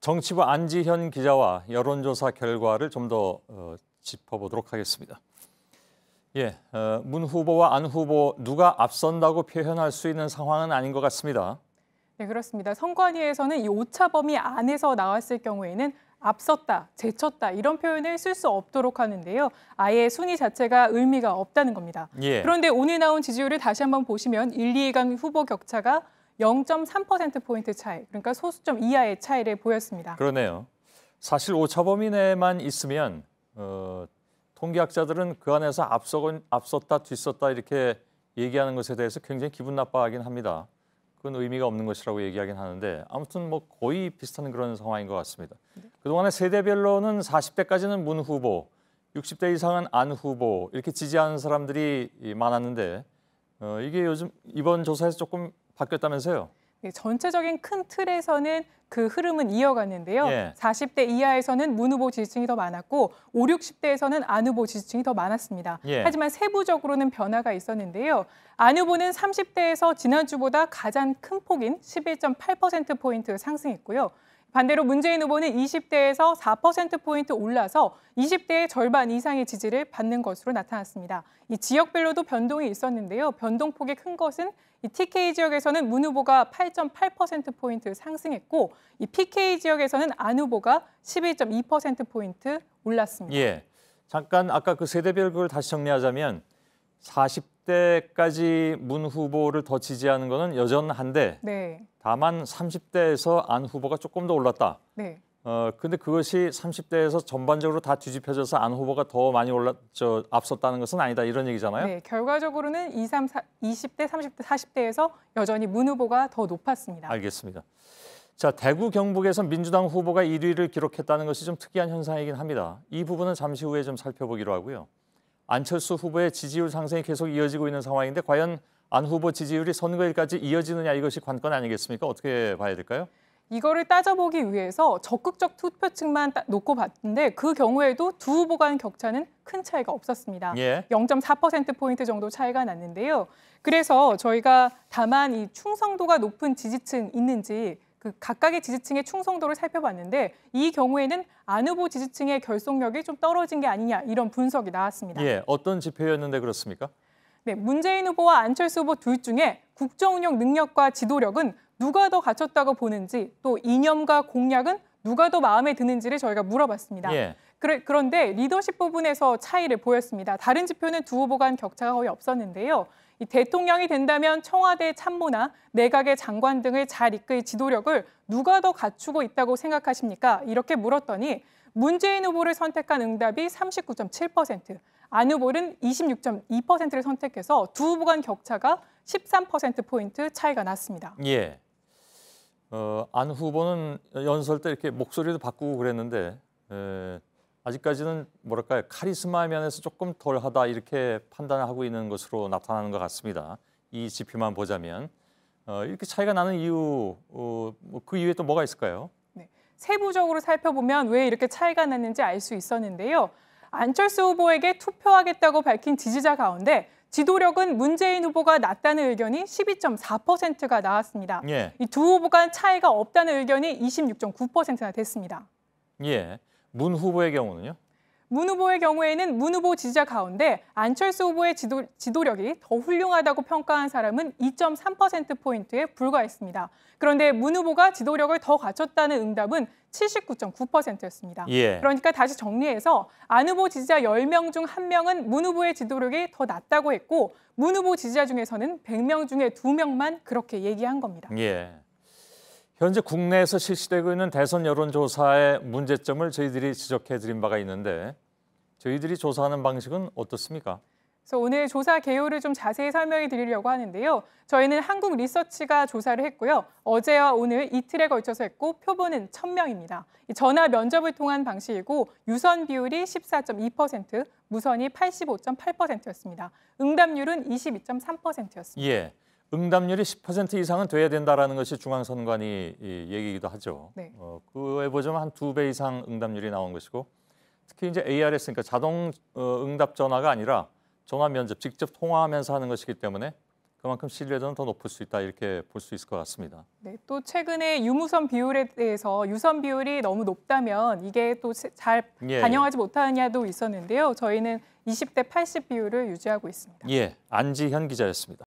정치부 안지현 기자와 여론조사 결과를 좀 더 짚어보도록 하겠습니다. 문 후보와 안 후보 누가 앞선다고 표현할 수 있는 상황은 아닌 것 같습니다. 네, 그렇습니다. 선관위에서는 이 오차 범위 안에서 나왔을 경우에는 앞섰다, 제쳤다 이런 표현을 쓸 수 없도록 하는데요. 아예 순위 자체가 의미가 없다는 겁니다. 그런데 오늘 나온 지지율을 다시 한번 보시면 1, 2위 간 후보 격차가 0.3%포인트 차이, 그러니까 소수점 이하의 차이를 보였습니다. 그러네요. 사실 오차 범위 내만 있으면 통계학자들은 그 안에서 앞섰다, 뒤섰다 이렇게 얘기하는 것에 대해서 굉장히 기분 나빠하긴 합니다. 그건 의미가 없는 것이라고 얘기하긴 하는데 아무튼 뭐 거의 비슷한 그런 상황인 것 같습니다. 그동안에 세대별로는 40대까지는 문 후보, 60대 이상은 안 후보 이렇게 지지하는 사람들이 많았는데 이게 요즘 이번 조사에서 조금 바뀌었다면서요? 네, 전체적인 큰 틀에서는 그 흐름은 이어갔는데요. 40대 이하에서는 문 후보 지지층이 더 많았고 5, 60대에서는 안 후보 지지층이 더 많았습니다. 하지만 세부적으로는 변화가 있었는데요. 안 후보는 30대에서 지난주보다 가장 큰 폭인 11.8%포인트 상승했고요. 반대로 문재인 후보는 20대에서 4%포인트 올라서 20대의 절반 이상의 지지를 받는 것으로 나타났습니다. 이 지역별로도 변동이 있었는데요. 변동폭이 큰 것은 이 TK 지역에서는 문 후보가 8.8%포인트 상승했고 이 PK 지역에서는 안 후보가 11.2%포인트 올랐습니다. 잠깐 아까 그 세대별 그걸 다시 정리하자면 40대까지 문 후보를 더 지지하는 거는 여전한데 다만 30대에서 안 후보가 조금 더 올랐다. 근데 그것이 30대에서 전반적으로 다 뒤집혀져서 안 후보가 더 많이 앞섰다는 것은 아니다 이런 얘기잖아요. 네, 결과적으로는 20대, 30대, 40대에서 여전히 문 후보가 더 높았습니다. 알겠습니다. 자, 대구 경북에서 민주당 후보가 1위를 기록했다는 것이 좀 특이한 현상이긴 합니다. 이 부분은 잠시 후에 좀 살펴보기로 하고요. 안철수 후보의 지지율 상승이 계속 이어지고 있는 상황인데 과연 안 후보 지지율이 선거일까지 이어지느냐 이것이 관건 아니겠습니까? 어떻게 봐야 될까요? 이거를 따져보기 위해서 적극적 투표층만 놓고 봤는데 그 경우에도 두 후보 간 격차는 큰 차이가 없었습니다. 0.4%포인트 정도 차이가 났는데요. 그래서 저희가 다만 이 충성도가 높은 지지층 있는지 그 각각의 지지층의 충성도를 살펴봤는데 이 경우에는 안 후보 지지층의 결속력이 좀 떨어진 게 아니냐 이런 분석이 나왔습니다. 어떤 지표였는데 그렇습니까? 네, 문재인 후보와 안철수 후보 둘 중에 국정운영 능력과 지도력은 누가 더 갖췄다고 보는지 또 이념과 공약은 누가 더 마음에 드는지를 저희가 물어봤습니다. 그런데 리더십 부분에서 차이를 보였습니다. 다른 지표는 두 후보 간 격차가 거의 없었는데요. 이 대통령이 된다면 청와대 참모나 내각의 장관 등을 잘 이끌 지도력을 누가 더 갖추고 있다고 생각하십니까? 이렇게 물었더니 문재인 후보를 선택한 응답이 39.7%, 안 후보는 26.2%를 선택해서 두 후보 간 격차가 13%포인트 차이가 났습니다. 안 후보는 연설 때 이렇게 목소리도 바꾸고 그랬는데 아직까지는 뭐랄까요, 카리스마 면에서 조금 덜하다 이렇게 판단하고 있는 것으로 나타나는 것 같습니다. 이 지표만 보자면 이렇게 차이가 나는 이유, 그 이유에 또 뭐가 있을까요? 네, 세부적으로 살펴보면 왜 이렇게 차이가 났는지 알 수 있었는데요. 안철수 후보에게 투표하겠다고 밝힌 지지자 가운데 지도력은 문재인 후보가 낮다는 의견이 12.4%가 나왔습니다. 이 두 후보 간 차이가 없다는 의견이 26.9%나 됐습니다. 문 후보의 경우는요? 문 후보의 경우에는 문 후보 지지자 가운데 안철수 후보의 지도력이 더 훌륭하다고 평가한 사람은 2.3%포인트에 불과했습니다. 그런데 문 후보가 지도력을 더 갖췄다는 응답은 79.9%였습니다. 그러니까 다시 정리해서 안 후보 지지자 10명 중 1명은 문 후보의 지도력이 더 낮다고 했고 문 후보 지지자 중에서는 100명 중에 2명만 그렇게 얘기한 겁니다. 현재 국내에서 실시되고 있는 대선 여론조사의 문제점을 저희들이 지적해드린 바가 있는데 저희들이 조사하는 방식은 어떻습니까? 그래서 오늘 조사 개요를 좀 자세히 설명해 드리려고 하는데요. 저희는 한국 리서치가 조사를 했고요. 어제와 오늘 이틀에 걸쳐서 했고 표본은 1000명입니다. 전화 면접을 통한 방식이고 유선 비율이 14.2%, 무선이 85.8%였습니다. 응답률은 22.3%였습니다. 응답률이 10% 이상은 돼야 된다는 것이 중앙선관위 얘기이기도 하죠. 그에 보자면 한 2배 이상 응답률이 나온 것이고 특히 이제 ARS, 그러니까 자동 응답 전화가 아니라 전화 면접, 직접 통화하면서 하는 것이기 때문에 그만큼 신뢰도는 더 높을 수 있다 이렇게 볼 수 있을 것 같습니다. 네, 또 최근에 유무선 비율에 대해서 유선 비율이 너무 높다면 이게 또 잘 반영하지 못하느냐도 있었는데요. 저희는 20대 80 비율을 유지하고 있습니다. 예, 안지현 기자였습니다.